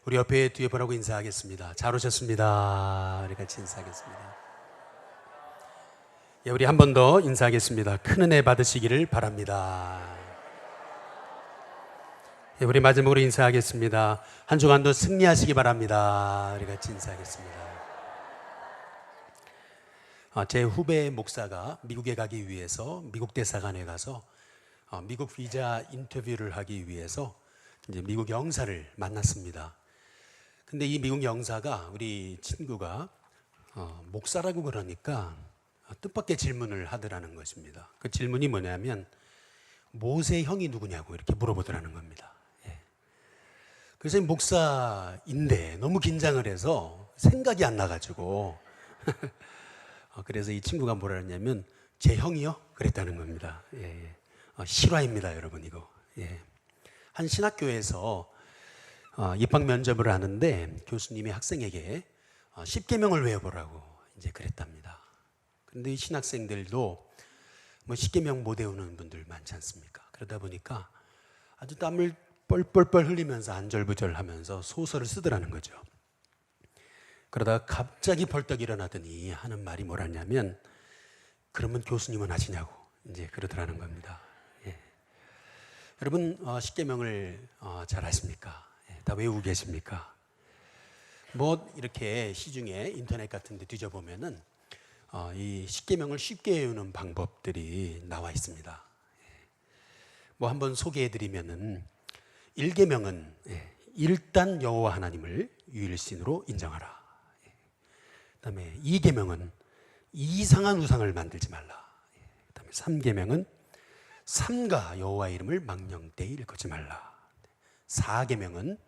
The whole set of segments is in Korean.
우리 옆에 뒤에 보라고 인사하겠습니다. 잘 오셨습니다. 우리 같이 인사하겠습니다. 예, 우리 한 번 더 인사하겠습니다. 큰 은혜 받으시기를 바랍니다. 예, 우리 마지막으로 인사하겠습니다. 한 주간도 승리하시기 바랍니다. 우리 같이 인사하겠습니다. 제 후배 목사가 미국에 가기 위해서 미국 대사관에 가서 미국 비자 인터뷰를 하기 위해서 이제 미국 영사를 만났습니다. 근데 이 미국 영사가 우리 친구가 목사라고 그러니까 뜻밖의 질문을 하더라는 것입니다. 그 질문이 뭐냐면 모세 형이 누구냐고 이렇게 물어보더라는 겁니다. 예. 그래서 목사인데 너무 긴장을 해서 생각이 안 나가지고 그래서 이 친구가 뭐라 했냐면 제 형이요? 그랬다는 겁니다. 예. 실화입니다, 여러분 이거. 예. 한 신학교에서 입학 면접을 하는데 교수님이 학생에게 10계명을 외워보라고 이제 그랬답니다. 그런데 이 신학생들도 뭐 10계명 못 외우는 분들 많지 않습니까? 그러다 보니까 아주 땀을 뻘뻘뻘 흘리면서 안절부절하면서 소설을 쓰더라는 거죠. 그러다가 갑자기 벌떡 일어나더니 하는 말이 뭐라냐면 그러면 교수님은 하시냐고 이제 그러더라는 겁니다. 예. 여러분 10계명을 잘 아십니까? 예, 다 외우고 계십니까? 뭐 이렇게 시중에 인터넷 같은 데 뒤져보면은 이 10계명을 쉽게 외우는 방법들이 나와 있습니다. 뭐 한번 소개해드리면은 1계명은 일단 여호와 하나님을 유일신으로 인정하라. 그다음에 2계명은 이상한 우상을 만들지 말라. 그다음에 3계명은 삼가 여호와 이름을 망령되이 일컫지 말라. 4계명은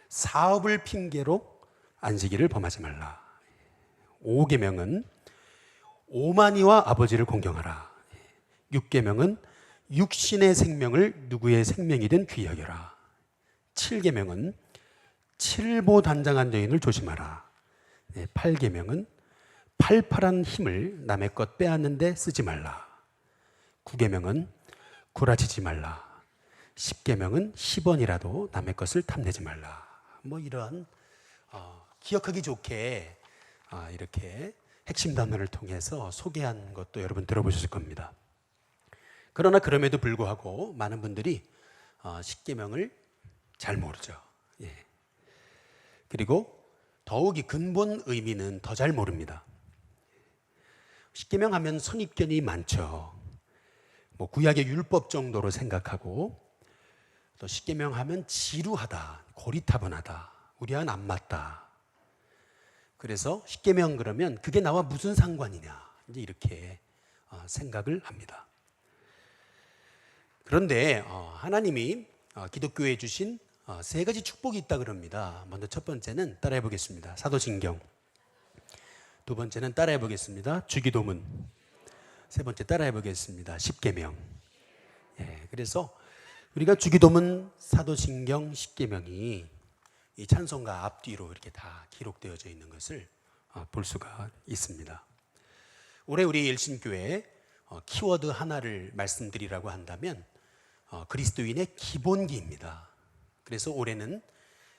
사업을 핑계로 안식일을 범하지 말라. 5계명은 오만이와 아버지를 공경하라. 6계명은 육신의 생명을 누구의 생명이든 귀히 여겨라. 7계명은 칠보단장한 여인을 조심하라. 8계명은 팔팔한 힘을 남의 것 빼앗는데 쓰지 말라. 9계명은 구라치지 말라. 10계명은 10원이라도 남의 것을 탐내지 말라. 뭐 이런 기억하기 좋게 이렇게 핵심 단어를 통해서 소개한 것도 여러분 들어보셨을 겁니다. 그러나 그럼에도 불구하고 많은 분들이 10계명을 잘 모르죠. 예. 그리고 더욱이 근본 의미는 더 잘 모릅니다. 10계명 하면 선입견이 많죠. 뭐 구약의 율법 정도로 생각하고 또 10계명 하면 지루하다, 고리타분하다, 우리와는 안 맞다. 그래서 10계명 그러면 그게 나와 무슨 상관이냐 이제 이렇게 생각을 합니다. 그런데 하나님이 기독교에 주신 세 가지 축복이 있다 그럽니다. 먼저 첫 번째는 따라해 보겠습니다. 사도신경. 두 번째는 따라해 보겠습니다. 주기도문. 세 번째 따라해 보겠습니다. 10계명. 예, 그래서 우리가 주기도문, 사도신경, 10계명이 이 찬송가 앞뒤로 이렇게 다 기록되어져 있는 것을 볼 수가 있습니다. 올해 우리 일신교회 키워드 하나를 말씀드리라고 한다면 그리스도인의 기본기입니다. 그래서 올해는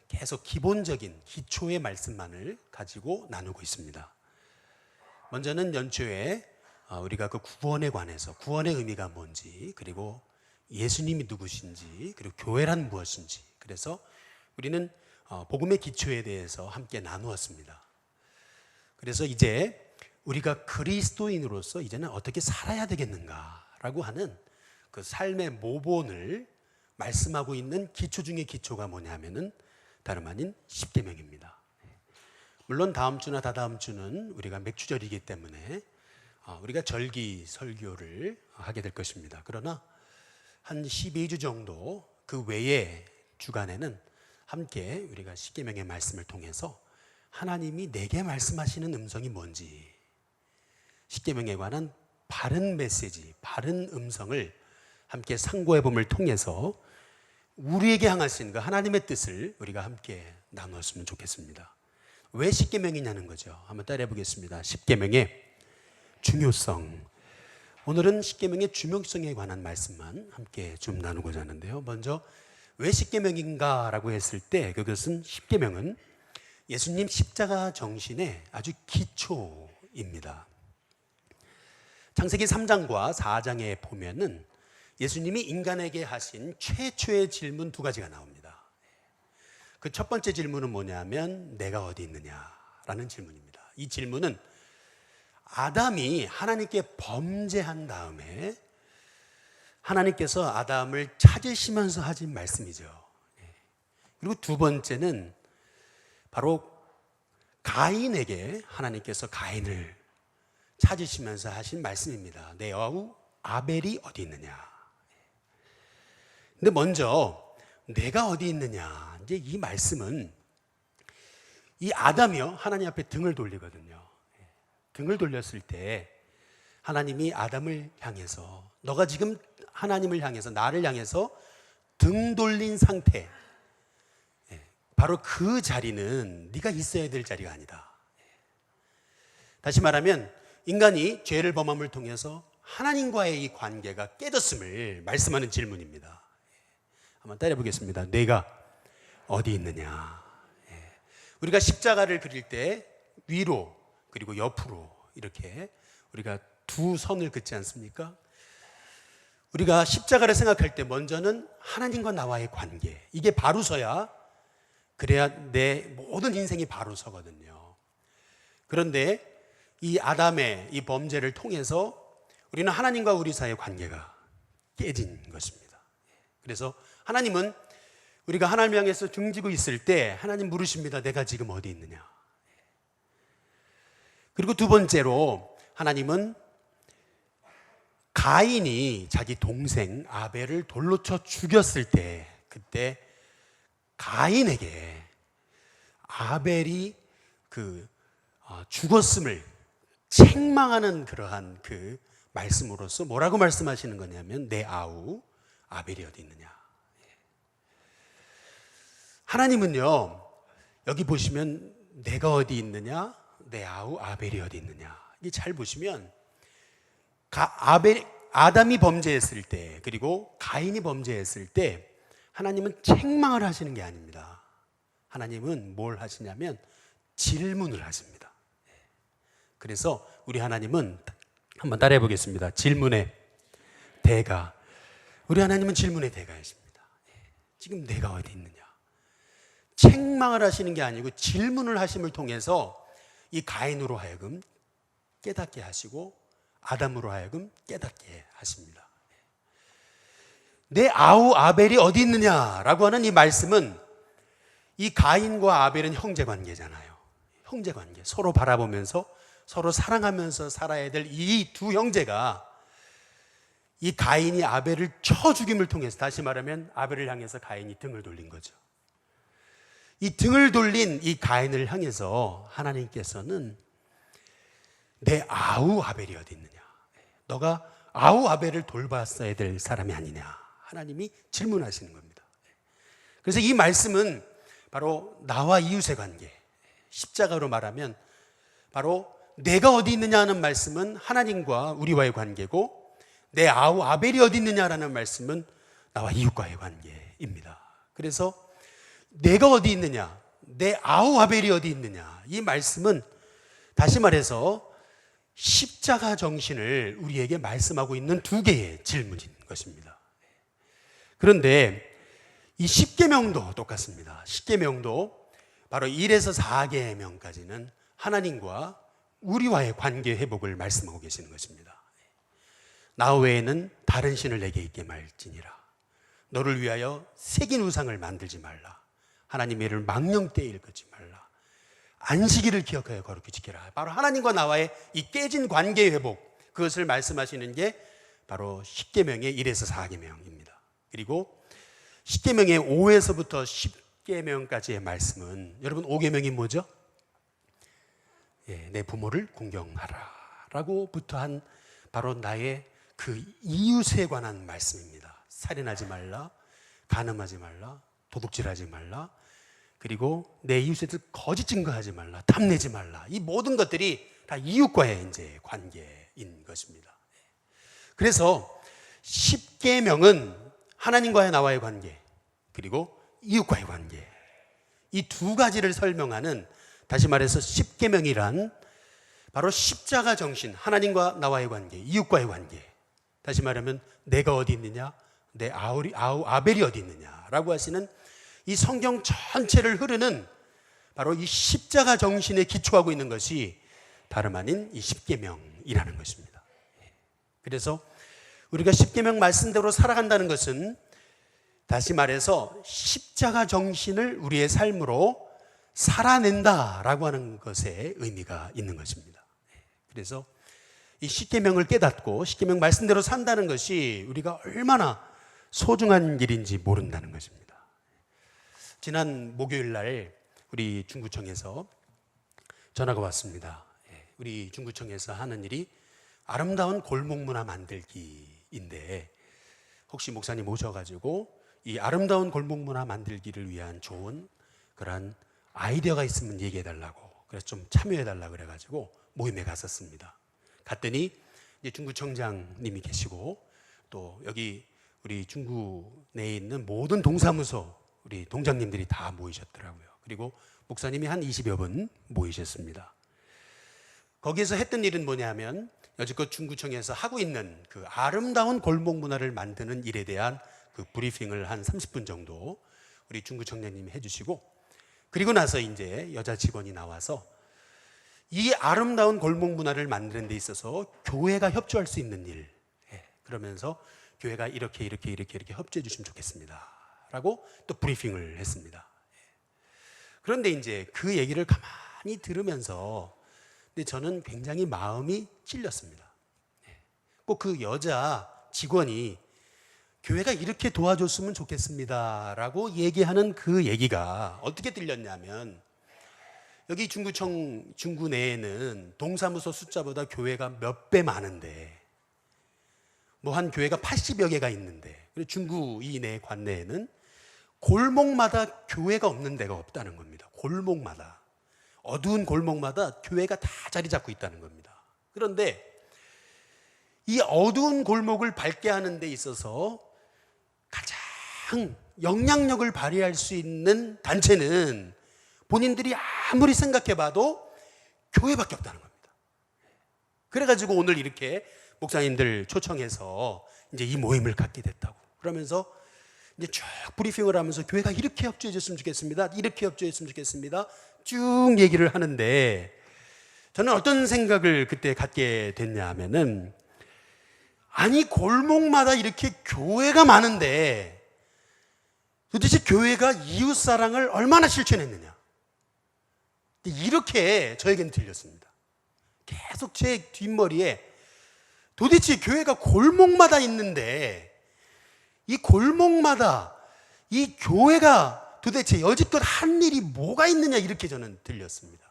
계속 기본적인 기초의 말씀만을 가지고 나누고 있습니다. 먼저는 연초에 우리가 그 구원에 관해서 구원의 의미가 뭔지, 그리고 예수님이 누구신지, 그리고 교회란 무엇인지, 그래서 우리는 복음의 기초에 대해서 함께 나누었습니다. 그래서 이제 우리가 그리스도인으로서 이제는 어떻게 살아야 되겠는가라고 하는 그 삶의 모본을 말씀하고 있는 기초 중의 기초가 뭐냐면은 다름 아닌 10계명입니다. 물론 다음 주나 다다음 주는 우리가 맥주절이기 때문에 우리가 절기 설교를 하게 될 것입니다. 그러나 한 12주 정도 그 외의 주간에는 함께 우리가 10계명의 말씀을 통해서 하나님이 내게 말씀하시는 음성이 뭔지, 10계명에 관한 바른 메시지, 바른 음성을 함께 상고해봄을 통해서 우리에게 향하신 그 하나님의 뜻을 우리가 함께 나누었으면 좋겠습니다. 왜 10계명이냐는 거죠. 한번 따라해 보겠습니다. 10계명의 중요성. 오늘은 10계명의 중요성에 관한 말씀만 함께 좀 나누고자 하는데요. 먼저 왜 십계명인가라고 했을 때 그것은 십계명은 예수님 십자가 정신의 아주 기초입니다. 창세기 3장과 4장에 보면은 예수님이 인간에게 하신 최초의 질문 두 가지가 나옵니다. 그 첫 번째 질문은 뭐냐면 내가 어디 있느냐라는 질문입니다. 이 질문은 아담이 하나님께 범죄한 다음에 하나님께서 아담을 찾으시면서 하신 말씀이죠. 그리고 두 번째는 바로 가인에게 하나님께서 가인을 찾으시면서 하신 말씀입니다. 내 아우 아벨이 어디 있느냐. 근데 먼저 내가 어디 있느냐. 이제 이 말씀은 이 아담이요 하나님 앞에 등을 돌리거든요. 등을 돌렸을 때 하나님이 아담을 향해서 너가 지금 하나님을 향해서 나를 향해서 등 돌린 상태, 바로 그 자리는 네가 있어야 될 자리가 아니다. 다시 말하면 인간이 죄를 범함을 통해서 하나님과의 이 관계가 깨졌음을 말씀하는 질문입니다. 한번 따라해 보겠습니다. 내가 어디 있느냐. 우리가 십자가를 그릴 때 위로 그리고 옆으로 이렇게 우리가 두 선을 긋지 않습니까? 우리가 십자가를 생각할 때 먼저는 하나님과 나와의 관계, 이게 바로 서야 그래야 내 모든 인생이 바로 서거든요. 그런데 이 아담의 이 범죄를 통해서 우리는 하나님과 우리 사이의 관계가 깨진 것입니다. 그래서 하나님은 우리가 하나님 향해서 등지고 있을 때 하나님 물으십니다. 내가 지금 어디 있느냐. 그리고 두 번째로 하나님은 가인이 자기 동생 아벨을 돌로 쳐 죽였을 때 그때 가인에게 아벨이 죽었음을 책망하는 그러한 그 말씀으로서 뭐라고 말씀하시는 거냐면 내 아우 아벨이 어디 있느냐. 하나님은요 여기 보시면 내가 어디 있느냐 내 아우 아벨이 어디 있느냐 이 잘 보시면 아담이 범죄했을 때 그리고 가인이 범죄했을 때 하나님은 책망을 하시는 게 아닙니다. 하나님은 뭘 하시냐면 질문을 하십니다. 그래서 우리 하나님은 한번 따라해 보겠습니다. 질문의 대가. 우리 하나님은 질문의 대가이십니다. 지금 내가 어디 있느냐. 책망을 하시는 게 아니고 질문을 하심을 통해서 이 가인으로 하여금 깨닫게 하시고 아담으로 하여금 깨닫게 하십니다. 내 아우 아벨이 어디 있느냐라고 하는 이 말씀은 이 가인과 아벨은 형제관계잖아요. 형제관계. 서로 바라보면서 서로 사랑하면서 살아야 될 이 두 형제가 이 가인이 아벨을 쳐 죽임을 통해서 다시 말하면 아벨을 향해서 가인이 등을 돌린 거죠. 이 등을 돌린 이 가인을 향해서 하나님께서는 내 아우 아벨이 어디 있느냐. 너가 아우 아벨을 돌봤어야 될 사람이 아니냐. 하나님이 질문하시는 겁니다. 그래서 이 말씀은 바로 나와 이웃의 관계, 십자가로 말하면 바로 내가 어디 있느냐 하는 말씀은 하나님과 우리와의 관계고 내 아우 아벨이 어디 있느냐라는 말씀은 나와 이웃과의 관계입니다. 그래서 내가 어디 있느냐, 내 아우 아벨이 어디 있느냐 이 말씀은 다시 말해서 십자가 정신을 우리에게 말씀하고 있는 두 개의 질문인 것입니다. 그런데 이 십계명도 똑같습니다. 십계명도 바로 1에서 4계명까지는 하나님과 우리와의 관계 회복을 말씀하고 계시는 것입니다. 나 외에는 다른 신을 내게 있게 말지니라. 너를 위하여 새긴 우상을 만들지 말라. 하나님의 이름을 망령되이 일컫지 말라. 안식일을 기억하여 거룩히 지켜라. 바로 하나님과 나와의 이 깨진 관계 회복, 그것을 말씀하시는 게 바로 십계명의 1에서 4계명입니다. 그리고 십계명의 5에서부터 10계명까지의 말씀은 여러분 5계명이 뭐죠? 내 부모를 공경하라 라고부터 한 바로 나의 그 이웃에 관한 말씀입니다. 살인하지 말라, 간음하지 말라, 도둑질하지 말라, 그리고 내 이웃에 대해서 거짓 증거하지 말라, 탐내지 말라. 이 모든 것들이 다 이웃과의 이제 관계인 것입니다. 그래서 십계명은 하나님과의 나와의 관계, 그리고 이웃과의 관계. 이 두 가지를 설명하는, 다시 말해서 십계명이란 바로 십자가 정신, 하나님과 나와의 관계, 이웃과의 관계. 다시 말하면 내가 어디 있느냐, 내 아벨이 어디 있느냐라고 하시는 이 성경 전체를 흐르는 바로 이 십자가 정신에 기초하고 있는 것이 다름 아닌 이 십계명이라는 것입니다. 그래서 우리가 십계명 말씀대로 살아간다는 것은 다시 말해서 십자가 정신을 우리의 삶으로 살아낸다라고 하는 것에 의미가 있는 것입니다. 그래서 이 십계명을 깨닫고 십계명 말씀대로 산다는 것이 우리가 얼마나 소중한 일인지 모른다는 것입니다. 지난 목요일 날 우리 중구청에서 전화가 왔습니다. 우리 중구청에서 하는 일이 아름다운 골목문화 만들기인데, 혹시 목사님 오셔가지고 이 아름다운 골목문화 만들기를 위한 좋은 그런 아이디어가 있으면 얘기해달라고, 그래서 좀 참여해달라고 그래가지고 모임에 갔었습니다. 갔더니 이제 중구청장님이 계시고 또 여기 우리 중구 내에 있는 모든 동사무소 우리 동장님들이 다 모이셨더라고요. 그리고 목사님이 한 20여 분 모이셨습니다. 거기에서 했던 일은 뭐냐면 여지껏 중구청에서 하고 있는 그 아름다운 골목 문화를 만드는 일에 대한 그 브리핑을 한 30분 정도 우리 중구청장님이 해주시고, 그리고 나서 이제 여자 직원이 나와서 이 아름다운 골목 문화를 만드는 데 있어서 교회가 협조할 수 있는 일, 그러면서 교회가 이렇게 협조해 주시면 좋겠습니다 라고 또 브리핑을 했습니다. 그런데 이제 그 얘기를 가만히 들으면서 근데 저는 굉장히 마음이 찔렸습니다. 꼭 그 여자 직원이 교회가 이렇게 도와줬으면 좋겠습니다 라고 얘기하는 그 얘기가 어떻게 들렸냐면, 여기 중구 내에는 동사무소 숫자보다 교회가 몇 배 많은데, 뭐 한 교회가 80여 개가 있는데, 그리고 중구 이 내 관내에는 골목마다 교회가 없는 데가 없다는 겁니다. 골목마다, 어두운 골목마다 교회가 다 자리 잡고 있다는 겁니다. 그런데 이 어두운 골목을 밝게 하는 데 있어서 가장 영향력을 발휘할 수 있는 단체는 본인들이 아무리 생각해봐도 교회밖에 없다는 겁니다. 그래가지고 오늘 이렇게 목사님들 초청해서 이제 이 모임을 갖게 됐다고. 그러면서 이제 쭉 브리핑을 하면서 교회가 이렇게 협조해 줬으면 좋겠습니다, 이렇게 협조해 줬으면 좋겠습니다 쭉 얘기를 하는데, 저는 어떤 생각을 그때 갖게 됐냐 하면은, 아니 골목마다 이렇게 교회가 많은데 도대체 교회가 이웃사랑을 얼마나 실천했느냐, 이렇게 저에게는 들렸습니다. 계속 제 뒷머리에 도대체 교회가 골목마다 있는데 이 골목마다 이 교회가 도대체 여지껏 한 일이 뭐가 있느냐, 이렇게 저는 들렸습니다.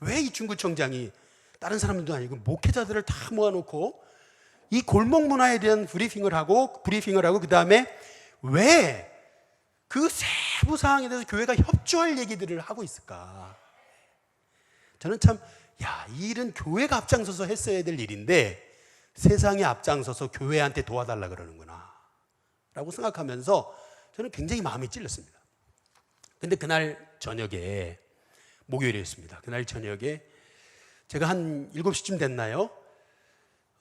왜 이 중구청장이 다른 사람들도 아니고 목회자들을 다 모아놓고 이 골목 문화에 대한 브리핑을 하고 그 다음에 왜 그 세부 사항에 대해서 교회가 협조할 얘기들을 하고 있을까? 저는 참, 이 일은 교회가 앞장서서 했어야 될 일인데 세상에 앞장서서 교회한테 도와달라 그러는구나 라고 생각하면서 저는 굉장히 마음이 찔렸습니다. 근데 그날 저녁에, 목요일이었습니다. 그날 저녁에 제가 한 7시쯤 됐나요?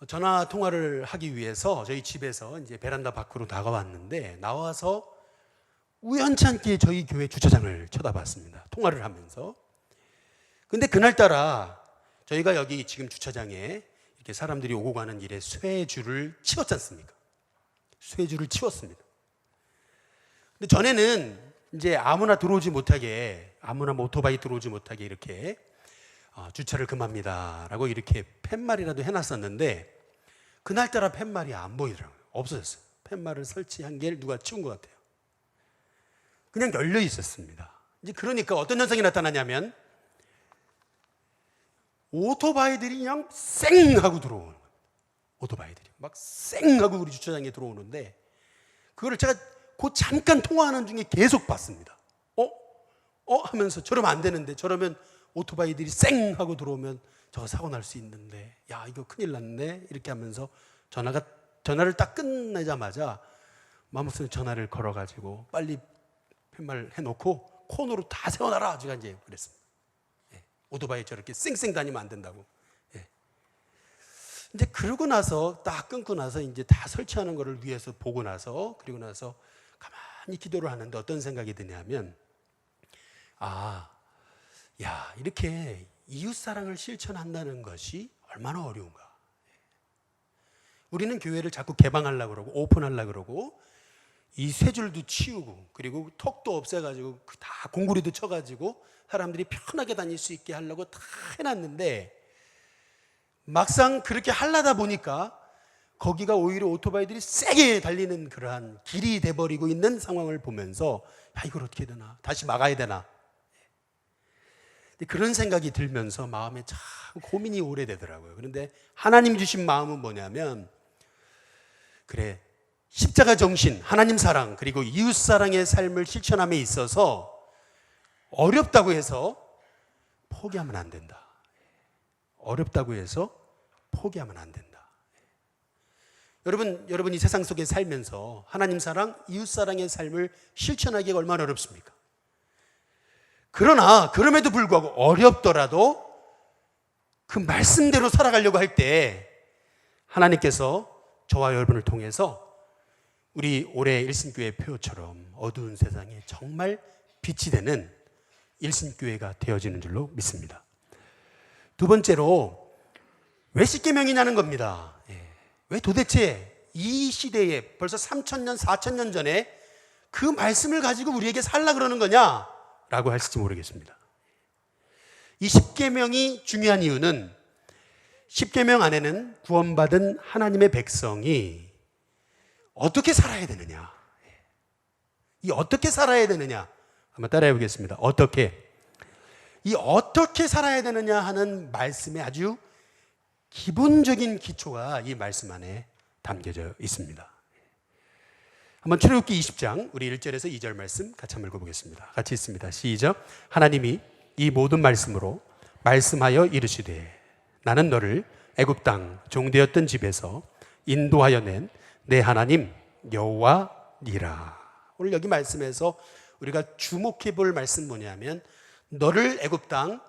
전화 통화를 하기 위해서 저희 집에서 이제 베란다 밖으로 나가왔는데, 나와서 우연찮게 저희 교회 주차장을 쳐다봤습니다. 통화를 하면서. 근데 그날따라 저희가 여기 지금 주차장에 이렇게 사람들이 오고 가는 길에 쇠줄을 치웠지 않습니까? 쇠줄을 치웠습니다. 근데 전에는 이제 아무나 들어오지 못하게, 아무나 오토바이 들어오지 못하게 이렇게 주차를 금합니다 라고 이렇게 팻말이라도 해놨었는데, 그날따라 팻말이 안 보이더라고요. 없어졌어요. 팻말을 설치한 게 누가 치운 것 같아요. 그냥 열려 있었습니다. 이제 그러니까 어떤 현상이 나타나냐면, 오토바이들이 그냥 쌩 하고 들어오는 거예요. 오토바이들이 막 쌩 하고 우리 주차장에 들어오는데, 그거를 제가 그 잠깐 통화하는 중에 계속 봤습니다. 하면서 저러면 안 되는데, 저러면 오토바이들이 쌩 하고 들어오면 저거 사고 날 수 있는데, 이거 큰일 났네 이렇게 하면서 전화를 딱 끝내자마자 마음속에 전화를 걸어가지고 빨리 팻말 해놓고 코너로 다 세워놔라. 제가 이제 그랬습니다. 오토바이 저렇게 쌩쌩 다니면 안 된다고. 이제 그러고 나서 딱 끊고 나서 이제 다 설치하는 거를 위해서 보고 나서 그리고 나서 가만히 기도를 하는데 어떤 생각이 드냐면 이렇게 이웃사랑을 실천한다는 것이 얼마나 어려운가. 우리는 교회를 자꾸 개방하려고 그러고 오픈하려고 그러고 이 쇠줄도 치우고 그리고 턱도 없애가지고 다 공구리도 쳐가지고 사람들이 편하게 다닐 수 있게 하려고 다 해놨는데 막상 그렇게 하려다 보니까 거기가 오히려 오토바이들이 세게 달리는 그러한 길이 돼버리고 있는 상황을 보면서 이걸 어떻게 해야 되나, 다시 막아야 되나, 그런 생각이 들면서 마음에 참 고민이 오래되더라고요. 그런데 하나님 주신 마음은 뭐냐면, 그래, 십자가 정신, 하나님 사랑, 그리고 이웃 사랑의 삶을 실천함에 있어서 어렵다고 해서 포기하면 안 된다. 어렵다고 해서 포기하면 안 된다. 여러분 이 세상 속에 살면서 하나님 사랑, 이웃 사랑의 삶을 실천하기가 얼마나 어렵습니까? 그러나 그럼에도 불구하고 어렵더라도 그 말씀대로 살아가려고 할 때 하나님께서 저와 여러분을 통해서 우리 올해 일신교회 표처럼 어두운 세상에 정말 빛이 되는 일신교회가 되어지는 줄로 믿습니다. 두 번째로 왜 십계명이냐는 겁니다. 왜 도대체 이 시대에 벌써 3,000년, 4,000년 전에 그 말씀을 가지고 우리에게 살라 그러는 거냐라고 하실지 모르겠습니다. 이 십계명이 중요한 이유는 십계명 안에는 구원받은 하나님의 백성이 어떻게 살아야 되느냐, 이 어떻게 살아야 되느냐 한번 따라해 보겠습니다. 어떻게 살아야 되느냐 하는 말씀의 아주 기본적인 기초가 이 말씀 안에 담겨져 있습니다. 한번 출애굽기 20장 우리 1절에서 2절 말씀 같이 한번 읽어보겠습니다. 같이 읽습니다. 시작. 하나님이 이 모든 말씀으로 말씀하여 이르시되 나는 너를 애굽 땅 종되었던 집에서 인도하여 낸 내 하나님 여호와니라. 오늘 여기 말씀에서 우리가 주목해 볼 말씀 뭐냐면, 너를 애굽 땅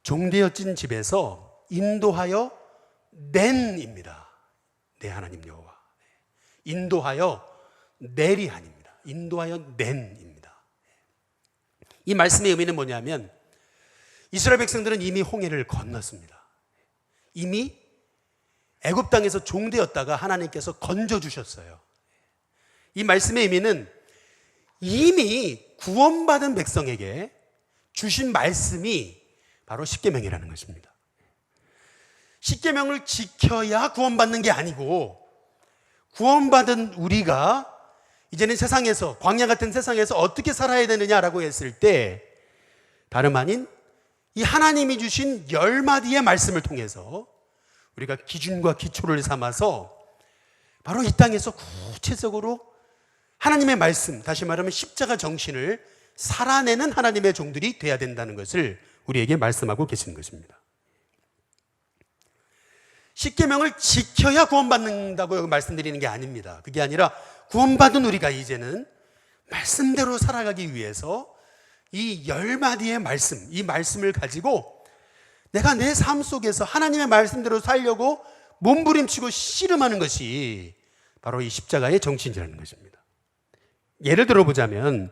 종되어진 집에서 인도하여 낸입니다. 내 하나님 여호와. 인도하여 낼이 아닙니다. 인도하여 낸입니다. 이 말씀의 의미는 뭐냐면, 이스라엘 백성들은 이미 홍해를 건넜습니다. 이미 애굽 땅에서 종되었다가 하나님께서 건져 주셨어요. 이 말씀의 의미는 이미 구원받은 백성에게 주신 말씀이 바로 십계명이라는 것입니다. 십계명을 지켜야 구원받는 게 아니고, 구원받은 우리가 이제는 세상에서, 광야 같은 세상에서 어떻게 살아야 되느냐라고 했을 때 다름 아닌 이 하나님이 주신 10마디의 말씀을 통해서 우리가 기준과 기초를 삼아서 바로 이 땅에서 구체적으로 하나님의 말씀, 다시 말하면 십자가 정신을 살아내는 하나님의 종들이 돼야 된다는 것을 우리에게 말씀하고 계시는 것입니다. 십계명을 지켜야 구원받는다고 말씀드리는 게 아닙니다. 그게 아니라 구원받은 우리가 이제는 말씀대로 살아가기 위해서 이 10마디의 말씀, 이 말씀을 가지고 내가 내 삶 속에서 하나님의 말씀대로 살려고 몸부림치고 씨름하는 것이 바로 이 십자가의 정신이라는 것입니다. 예를 들어보자면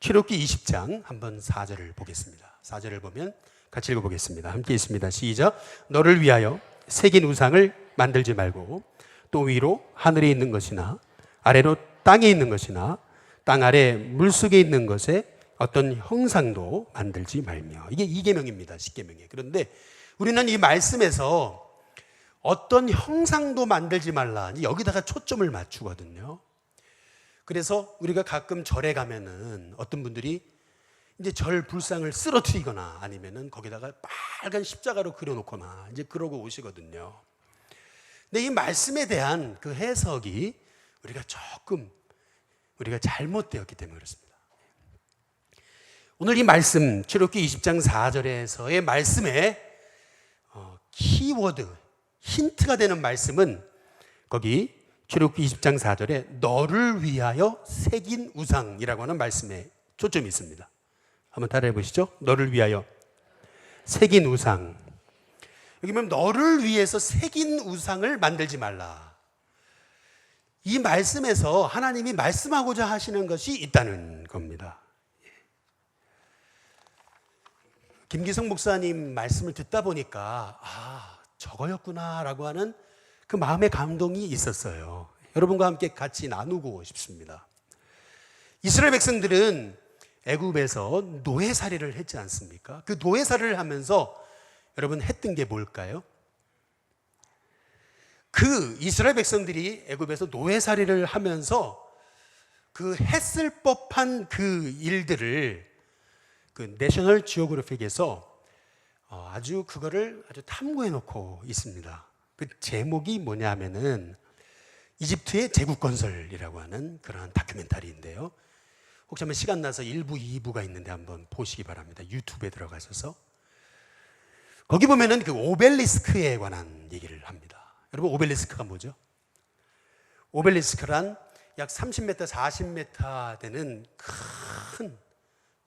출애굽기 20장 한번 4절을 보겠습니다. 4절을 보면 같이 읽어보겠습니다. 함께 있습니다. 시작. 너를 위하여 새긴 우상을 만들지 말고 또 위로 하늘에 있는 것이나 아래로 땅에 있는 것이나 땅 아래 물속에 있는 것에 어떤 형상도 만들지 말며. 이게 2계명입니다. 10계명에. 그런데 우리는 이 말씀에서 어떤 형상도 만들지 말라, 여기다가 초점을 맞추거든요. 그래서 우리가 가끔 절에 가면은 어떤 분들이 이제 절 불상을 쓰러뜨리거나 아니면은 거기다가 빨간 십자가로 그려놓거나 이제 그러고 오시거든요. 근데 이 말씀에 대한 그 해석이 우리가 잘못되었기 때문에 그렇습니다. 오늘 이 말씀, 출애굽기 20장 4절에서의 말씀에 키워드, 힌트가 되는 말씀은 거기 출애굽기 20장 4절에 너를 위하여 새긴 우상이라고 하는 말씀에 초점이 있습니다. 한번 따라해 보시죠. 너를 위하여 새긴 우상. 여기 보면 너를 위해서 새긴 우상을 만들지 말라. 이 말씀에서 하나님이 말씀하고자 하시는 것이 있다는 겁니다. 김기성 목사님 말씀을 듣다 보니까 저거였구나라고 하는 그 마음의 감동이 있었어요. 여러분과 함께 같이 나누고 싶습니다. 이스라엘 백성들은 애굽에서 노예살이를 했지 않습니까? 그 노예살이를 하면서 여러분 했던 게 뭘까요? 그 이스라엘 백성들이 애굽에서 노예살이를 하면서 그 했을 법한 그 일들을 그 내셔널 지오그래픽에서 아주 그거를 아주 탐구해 놓고 있습니다. 그 제목이 뭐냐면은 이집트의 제국 건설이라고 하는 그러한 다큐멘터리인데요. 혹시 한번 시간 나서 1부, 2부가 있는데 한번 보시기 바랍니다. 유튜브에 들어가셔서. 거기 보면은 그 오벨리스크에 관한 얘기를 합니다. 여러분, 오벨리스크가 뭐죠? 오벨리스크란 약 30m, 40m 되는 큰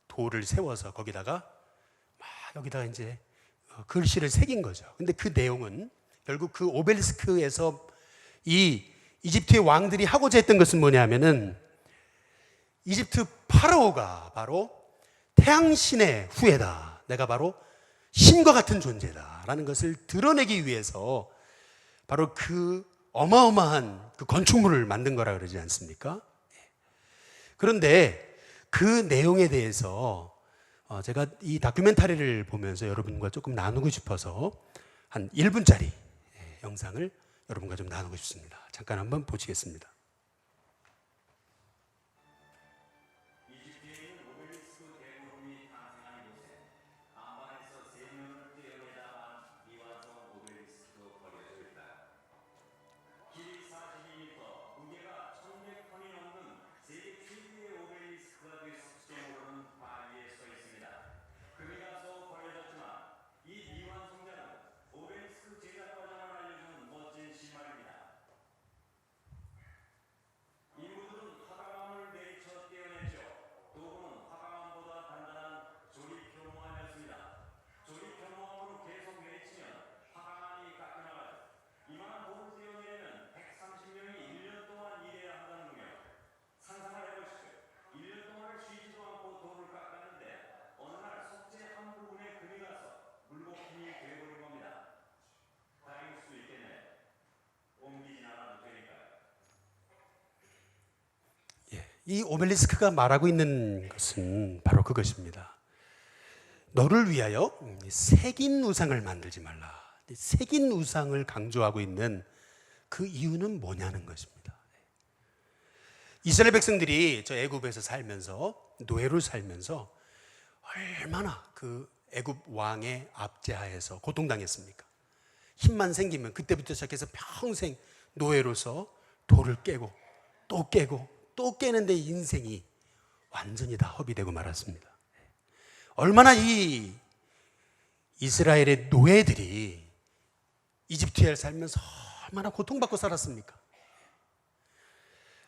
돌을 세워서 거기다가 여기다가 이제 글씨를 새긴 거죠. 근데 그 내용은 결국 그 오벨리스크에서 이 이집트의 왕들이 하고자 했던 것은 뭐냐면은 이집트 파라오가 바로 태양신의 후예다. 내가 바로 신과 같은 존재다. 라는 것을 드러내기 위해서 바로 그 어마어마한 그 건축물을 만든 거라 그러지 않습니까? 그런데 그 내용에 대해서 제가 이 다큐멘터리를 보면서 여러분과 조금 나누고 싶어서 한 1분짜리 영상을 여러분과 좀 나누고 싶습니다. 잠깐 한번 보시겠습니다. 이 오벨리스크가 말하고 있는 것은 바로 그것입니다. 너를 위하여 새긴 우상을 만들지 말라. 새긴 우상을 강조하고 있는 그 이유는 뭐냐는 것입니다. 이스라엘 백성들이 저 애굽에서 살면서 노예로 살면서 얼마나 그 애굽 왕의 압제하에서 고통당했습니까? 힘만 생기면 그때부터 시작해서 평생 노예로서 돌을 깨고 또 깨고 또 깨는데 인생이 완전히 다 허비되고 말았습니다. 얼마나 이 이스라엘의 노예들이 이집트에 살면서 얼마나 고통받고 살았습니까?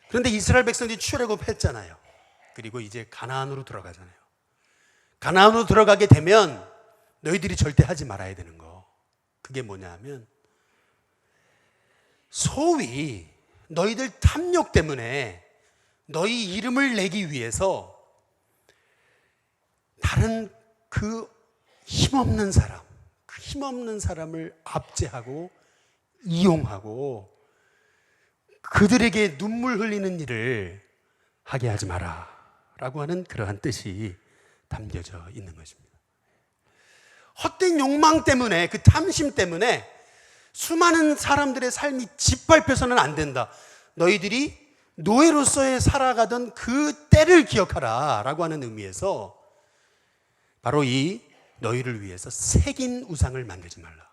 그런데 이스라엘 백성들이 출애굽했잖아요. 그리고 이제 가나안으로 들어가잖아요. 가나안으로 들어가게 되면 너희들이 절대 하지 말아야 되는 거, 그게 뭐냐 하면 소위 너희들 탐욕 때문에 너희 이름을 내기 위해서 다른 그 힘없는 사람, 그 힘없는 사람을 압제하고 이용하고 그들에게 눈물 흘리는 일을 하게 하지 마라 라고 하는 그러한 뜻이 담겨져 있는 것입니다. 헛된 욕망 때문에, 그 탐심 때문에 수많은 사람들의 삶이 짓밟혀서는 안 된다. 너희들이 노예로서의 살아가던 그 때를 기억하라 라고 하는 의미에서 바로 이 너희를 위해서 새긴 우상을 만들지 말라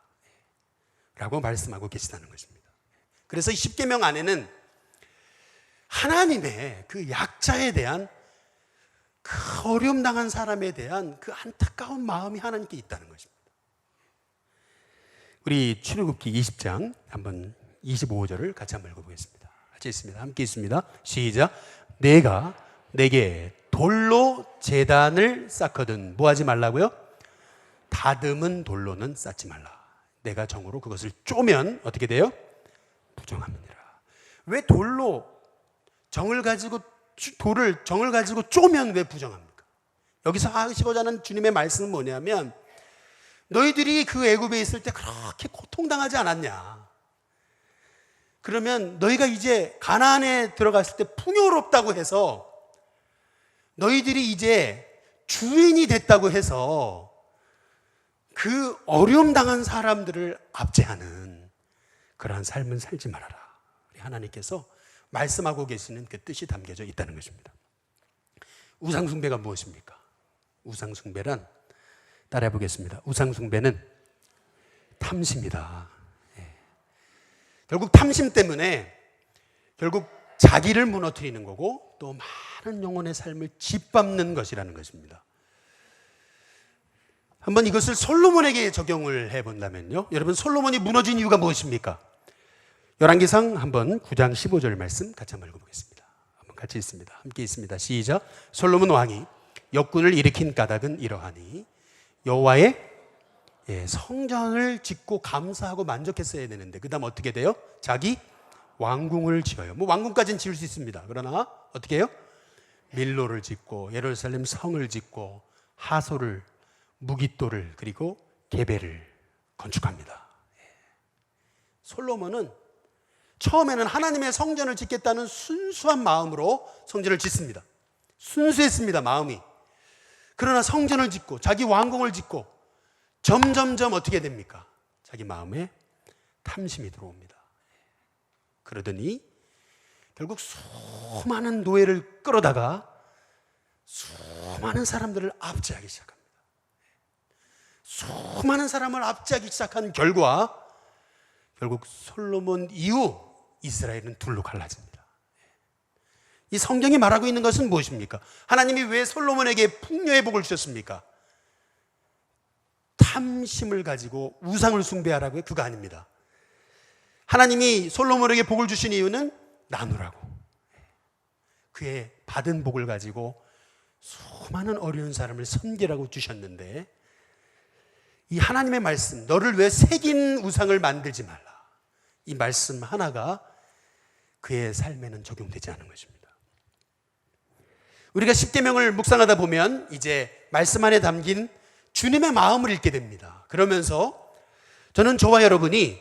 라고 말씀하고 계시다는 것입니다. 그래서 이 십계명 안에는 하나님의 그 약자에 대한 그 어려움 당한 사람에 대한 그 안타까운 마음이 하나님께 있다는 것입니다. 우리 출애굽기 20장 한번 25절을 같이 한번 읽어보겠습니다. 같이 있습니다. 함께 있습니다. 시작. 내가 내게 돌로 제단을 쌓거든 뭐 하지 말라고요? 다듬은 돌로는 쌓지 말라. 내가 정으로 그것을 쪼면 어떻게 돼요? 부정함이니라. 왜 돌로 정을 가지고 돌을 정을 가지고 쪼면 왜 부정합니까? 여기서 하시고자 하는 주님의 말씀은 뭐냐면 너희들이 그 애굽에 있을 때 그렇게 고통당하지 않았냐? 그러면 너희가 이제 가나안에 들어갔을 때 풍요롭다고 해서 너희들이 이제 주인이 됐다고 해서 그 어려움 당한 사람들을 압제하는 그러한 삶은 살지 말아라. 우리 하나님께서 말씀하고 계시는 그 뜻이 담겨져 있다는 것입니다. 우상숭배가 무엇입니까? 우상숭배란 따라해 보겠습니다. 우상숭배는 탐심이다. 결국 탐심 때문에 결국 자기를 무너뜨리는 거고 또 많은 영혼의 삶을 짓밟는 것이라는 것입니다. 한번 이것을 솔로몬에게 적용을 해본다면요. 여러분 솔로몬이 무너진 이유가 무엇입니까? 열왕기상 한번 9장 15절 말씀 같이 한번 읽어보겠습니다. 한번 같이 있습니다. 함께 있습니다. 시작. 솔로몬 왕이 역군을 일으킨 까닭은 이러하니 여호와의 성전을 짓고 감사하고 만족했어야 되는데 그 다음 어떻게 돼요? 자기 왕궁을 지어요. 뭐 왕궁까지는 지을 수 있습니다. 그러나 어떻게 해요? 밀로를 짓고 예루살렘 성을 짓고 하소를 무깃돌을 그리고 게벨을 건축합니다. 솔로몬은 처음에는 하나님의 성전을 짓겠다는 순수한 마음으로 성전을 짓습니다. 순수했습니다. 마음이. 그러나 성전을 짓고 자기 왕궁을 짓고 점점점 어떻게 됩니까? 자기 마음에 탐심이 들어옵니다. 그러더니 결국 수많은 노예를 끌어다가 수많은 사람들을 압제하기 시작합니다. 수많은 사람을 압제하기 시작한 결과 결국 솔로몬 이후 이스라엘은 둘로 갈라집니다. 이 성경이 말하고 있는 것은 무엇입니까? 하나님이 왜 솔로몬에게 풍요의 복을 주셨습니까? 탐심을 가지고 우상을 숭배하라고요? 그거 아닙니다. 하나님이 솔로몬에게 복을 주신 이유는 나누라고. 그의 받은 복을 가지고 수많은 어려운 사람을 섬기라고 주셨는데 이 하나님의 말씀, 너를 왜 새긴 우상을 만들지 말라. 이 말씀 하나가 그의 삶에는 적용되지 않은 것입니다. 우리가 십계명을 묵상하다 보면 이제 말씀 안에 담긴 주님의 마음을 읽게 됩니다. 그러면서 저는 저와 여러분이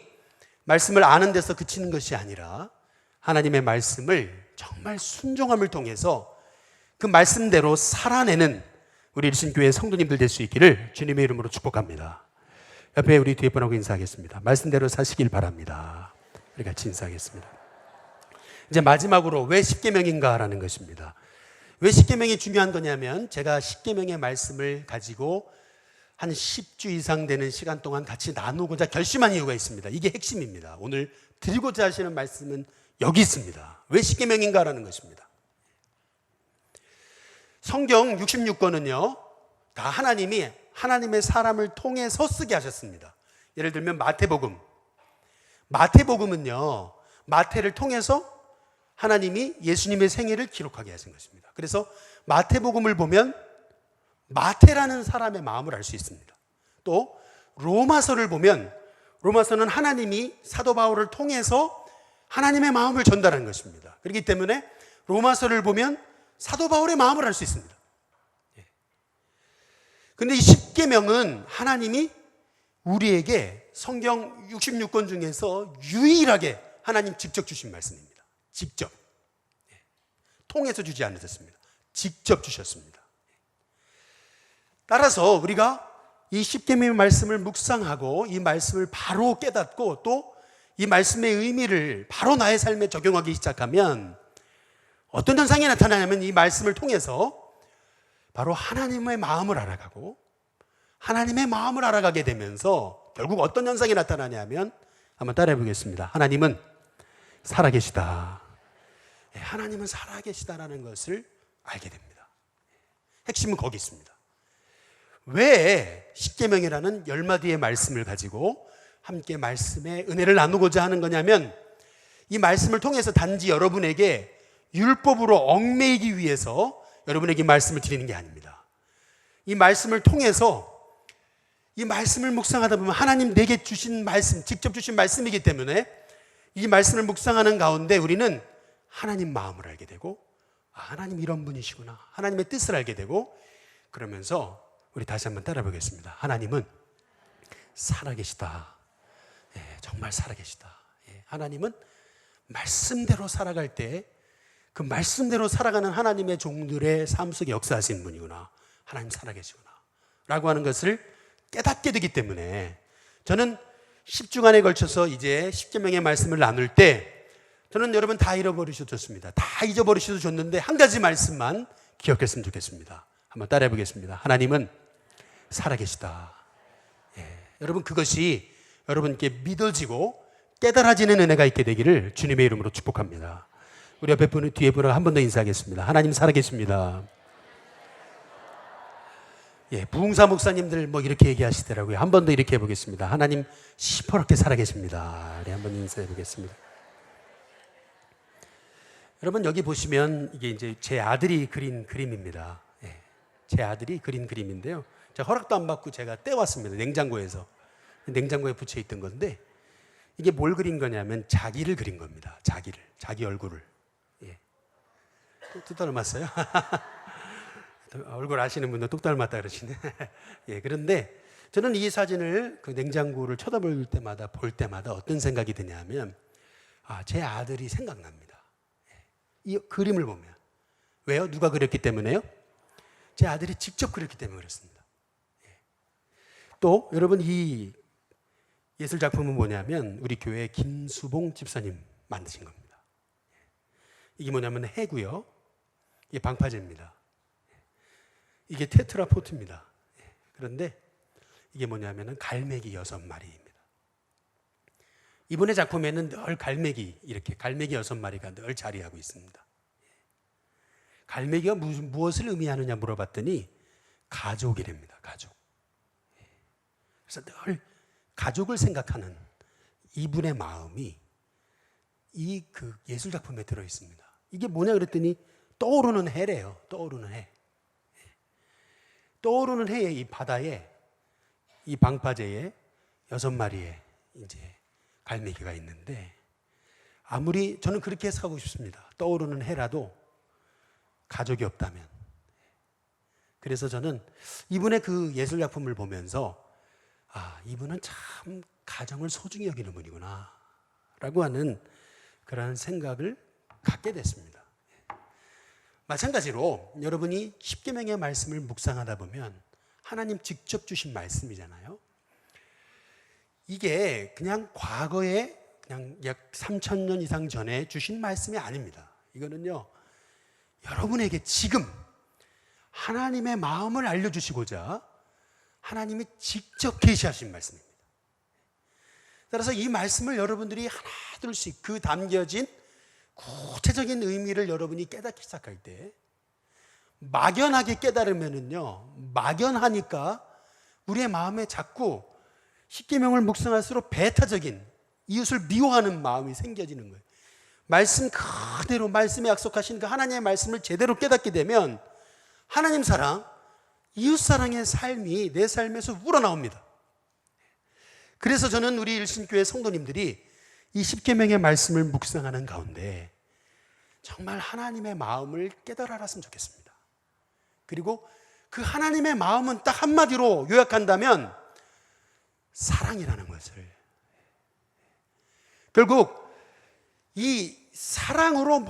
말씀을 아는 데서 그치는 것이 아니라 하나님의 말씀을 정말 순종함을 통해서 그 말씀대로 살아내는 우리 일신교회 성도님들 될 수 있기를 주님의 이름으로 축복합니다. 옆에 우리 뒤에 분하고 인사하겠습니다. 말씀대로 사시길 바랍니다. 우리 같이 인사하겠습니다. 이제 마지막으로 왜 십계명인가라는 것입니다. 왜 십계명이 중요한 거냐면 제가 십계명의 말씀을 가지고 한 10주 이상 되는 시간 동안 같이 나누고자 결심한 이유가 있습니다. 이게 핵심입니다. 오늘 드리고자 하시는 말씀은 여기 있습니다. 왜 십계명인가라는 것입니다. 성경 66권은요 다 하나님이 하나님의 사람을 통해서 쓰게 하셨습니다. 예를 들면 마태복음은요 마태를 통해서 하나님이 예수님의 생애를 기록하게 하신 것입니다. 그래서 마태복음을 보면 마태라는 사람의 마음을 알 수 있습니다. 또 로마서를 보면 로마서는 하나님이 사도 바울을 통해서 하나님의 마음을 전달한 것입니다. 그렇기 때문에 로마서를 보면 사도 바울의 마음을 알 수 있습니다. 그런데 이 십계명은 하나님이 우리에게 성경 66권 중에서 유일하게 하나님 직접 주신 말씀입니다. 직접. 통해서 주지 않으셨습니다. 직접 주셨습니다. 따라서 우리가 이 십계명의 말씀을 묵상하고 이 말씀을 바로 깨닫고 또 이 말씀의 의미를 바로 나의 삶에 적용하기 시작하면 어떤 현상이 나타나냐면 이 말씀을 통해서 바로 하나님의 마음을 알아가고 하나님의 마음을 알아가게 되면서 결국 어떤 현상이 나타나냐면 한번 따라해 보겠습니다. 하나님은 살아계시다. 하나님은 살아계시다라는 것을 알게 됩니다. 핵심은 거기 있습니다. 왜 십계명이라는 10마디의 말씀을 가지고 함께 말씀의 은혜를 나누고자 하는 거냐면 이 말씀을 통해서 단지 여러분에게 율법으로 얽매이기 위해서 여러분에게 말씀을 드리는 게 아닙니다. 이 말씀을 통해서 이 말씀을 묵상하다 보면 하나님 내게 주신 말씀, 직접 주신 말씀이기 때문에 이 말씀을 묵상하는 가운데 우리는 하나님 마음을 알게 되고 하나님 이런 분이시구나, 하나님의 뜻을 알게 되고, 그러면서 우리 다시 한번 따라 보겠습니다. 하나님은 살아계시다. 정말 살아계시다. 하나님은 말씀대로 살아갈 때 그 말씀대로 살아가는 하나님의 종들의 삶 속에 역사하시는 분이구나, 하나님 살아계시구나 라고 하는 것을 깨닫게 되기 때문에, 저는 10주간에 걸쳐서 이제 10계명의 말씀을 나눌 때 저는 여러분 다 잃어버리셔도 좋습니다. 다 잊어버리셔도 좋는데 한 가지 말씀만 기억했으면 좋겠습니다. 한번 따라해 보겠습니다. 하나님은 살아계시다. 여러분, 그것이 여러분께 믿어지고 깨달아지는 은혜가 있게 되기를 주님의 이름으로 축복합니다. 우리 옆에 분은, 뒤에 분을 한 번 더 인사하겠습니다. 하나님 살아계십니다. 부흥사 목사님들 뭐 이렇게 얘기하시더라고요. 한 번 더 이렇게 해보겠습니다. 하나님 시퍼렇게 살아계십니다. 네, 한번 인사해 보겠습니다. 여러분, 여기 보시면 이게 이제 제 아들이 그린 그림입니다. 제 아들이 그린 그림인데요. 제가 허락도 안 받고 제가 떼왔습니다. 냉장고에서. 냉장고에 붙여 있던 건데, 이게 뭘 그린 거냐면 자기를 그린 겁니다. 자기를, 자기 얼굴을. 또 닮았어요? 얼굴 아시는 분도 똑 닮았다 그러시네. 그런데 저는 이 사진을, 그 냉장고를 쳐다볼 때마다, 볼 때마다 어떤 생각이 드냐면, 제 아들이 생각납니다. 이 그림을 보면. 왜요? 누가 그렸기 때문에요? 제 아들이 직접 그렸기 때문에 그렇습니다. 또 여러분, 이 예술 작품은 뭐냐면 우리 교회 김수봉 집사님 만드신 겁니다. 이게 뭐냐면 해고요. 이게 방파제입니다. 이게 테트라포트입니다. 그런데 이게 뭐냐면 갈매기 6마리입니다. 이분의 작품에는 늘 갈매기, 이렇게 갈매기 6마리가 늘 자리하고 있습니다. 갈매기가 무엇을 의미하느냐 물어봤더니 가족이랍니다. 가족. 그래서 늘 가족을 생각하는 이분의 마음이 이 그 예술 작품에 들어 있습니다. 이게 뭐냐 그랬더니 떠오르는 해래요. 떠오르는 해. 떠오르는 해에 이 바다에 이 방파제에 6마리의 이제 갈매기가 있는데, 아무리 저는 그렇게 해석하고 싶습니다. 떠오르는 해라도 가족이 없다면. 그래서 저는 이분의 그 예술 작품을 보면서 이분은 참 가정을 소중히 여기는 분이구나 라고 하는 그런 생각을 갖게 됐습니다. 마찬가지로 여러분이 십계명의 말씀을 묵상하다 보면 하나님 직접 주신 말씀이잖아요. 이게 그냥 과거에 그냥 약 3,000년 이상 전에 주신 말씀이 아닙니다. 이거는요, 여러분에게 지금 하나님의 마음을 알려주시고자 하나님이 직접 계시하신 말씀입니다. 따라서 이 말씀을 여러분들이 하나둘씩 그 담겨진 구체적인 의미를 여러분이 깨닫기 시작할 때, 막연하게 깨달으면은요, 막연하니까 우리의 마음에 자꾸 십계명을 묵상할수록 배타적인, 이웃을 미워하는 마음이 생겨지는 거예요. 말씀 그대로, 말씀에 약속하신 그 하나님의 말씀을 제대로 깨닫게 되면 하나님 사랑, 이웃 사랑의 삶이 내 삶에서 우러나옵니다. 그래서 저는 우리 일신교회 성도님들이 이 십계명의 말씀을 묵상하는 가운데 정말 하나님의 마음을 깨달아 알았으면 좋겠습니다. 그리고 그 하나님의 마음은 딱 한마디로 요약한다면 사랑이라는 것을, 결국 이 사랑으로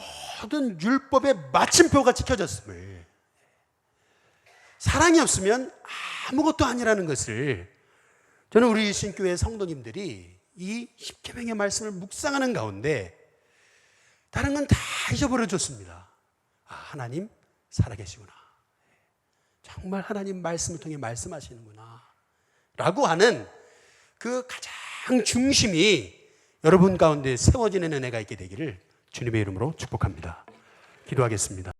모든 율법의 마침표가 찍혀졌음을, 사랑이 없으면 아무것도 아니라는 것을 저는 우리 신교회 성도님들이 이 십계명의 말씀을 묵상하는 가운데 다른 건 다 잊어버려졌습니다. 하나님 살아계시구나, 정말 하나님 말씀을 통해 말씀하시는구나 라고 하는 그 가장 중심이 여러분 가운데 세워지는 은혜가 있게 되기를 주님의 이름으로 축복합니다. 기도하겠습니다.